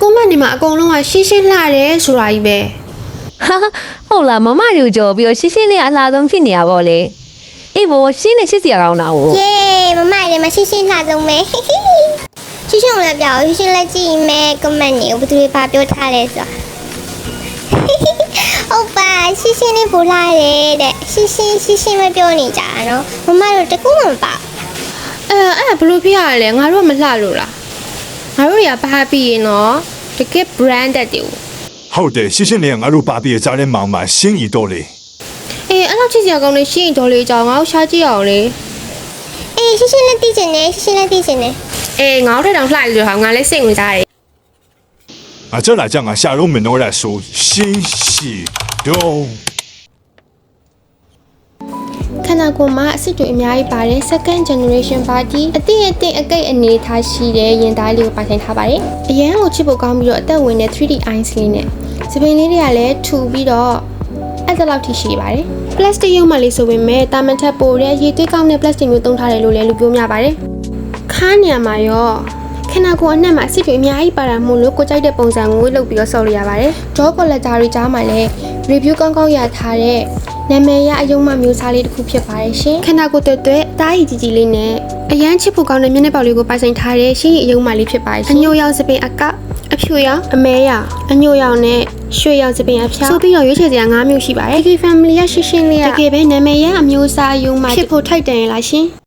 ကိုမဒီမှာအကုန်လုံးကရှင်းရှင်းလှတယ်ဆိုတာကြီးပဲ ဟုတ်လားမမတို့ကြော်ပြီးတော့ရှင်းရှင်းလေးအလားဆုံးဖြစ်နေရပါလေအေးဘောရှင်းနေရှင်းစီရအောင်တာဟုတ် ယေမမလည်းမရှင်းရှင်းလှဆုံးပဲရှင်းရှင်းလည်းပြောရှင်းရှင်းလည်းကြည့်မယ် comment တွေကိုဘယ်သူတွေပါပြောထားလဲဆိုဟုတ်ပါရှင်းရှင်းလေးပို့လာတယ်တဲ့ရှင်းရှင်းမပြောနေကြတာနော်မမတို့တကူမှမပါ အဲ့ဘလို့ဖြစ်ရလဲငါတို့ကမလှလို့လားငါတို့တွေကပါပြီးရင်တော့တကယ် branded တူ ဟုတ်တယ်ရှင်းရှင်းလေးငါတို့ပါပြေးစားတဲ့မောင်မှာရှင်းရီတော့လေ အဲ့လောက်ချစ်စရာကောင်းနေရှင်းတော်လေးကြောင်ငါ့ကိုရှားကြည့်အောင်လေ အေးရှင်းရှင်းလည်းသိချင်တယ်ရှင်းရှင်းလည်းသိချင်တယ် ငါတို့တောင်လှလို့ဟာငါလည်းစိတ်ဝင်စားတယ် 啊，这来讲啊，下肉没拿来说新喜东。 ခန္ဓာကိုယ်မှာအစစ်တွေအများကြီးပါတယ် second generation party အတိအကိတ်အနေထားရှိတဲ့ရင်သားလေးကိုပိုင်ဆိုင်ထားပါတယ်အရန်ကိုချစ်ဖို့ကောင်းပြီးတော့အသက်ဝင်တဲ့ 3D eyes လေးနဲ့စပင်လေးတွေကလည်းထူပြီးတော့အဲ့ဒါလောက်ထိရှိပါတယ် plastic ရုပ်မှလေးဆိုပေမဲ့တာမန်ထက်ပိုတဲ့ရေသွေးကောင်းတဲ့ plastic မျိုးသုံးထားတယ်လို့လည်းလူပြောများပါတယ်ခါးနေရာမှာရောခန္ဓာကိုယ်အနှံ့မှာအစစ်တွေအများကြီးပါတာမို့လို့ကိုကြိုက်တဲ့ပုံစံကိုလုပ်ပြီးတော့ဆော်လို့ရပါတယ် draw collector တွေကြားမှာလည်း review ကောင်းကောင်းရထားတဲ့နာမည်ရအယုံမမျိုးစားလေးတစ်ခုဖြစ်ပါတယ်ရှင်ခန္ဓာကိုယ်တွေတားရီကြီးကြီးလေးနဲ့အရန်ချစ်ဖို့ကောင်းတဲ့မျက်နှာပေါက်လေးကိုပိုင်ဆိုင်ထားတဲ့ရှင်းရီအယုံမလေးဖြစ်ပါတယ်ရှင်အညိုရောင်စပင်အကအဖြူရောင်အမဲရောင်အညိုရောင်နဲ့ရွှေရောင်စပင်အဖျောက်ဆိုပြီးတော့ရွေးချယ်စရာ၅မျိုးရှိပါတယ် KK family ရရှင်းရှင်းလေးတကယ်ပဲနာမည်ရအမျိုးအစားအယုံမဖြစ်ဖို့ထိုက်တန်ရလားရှင်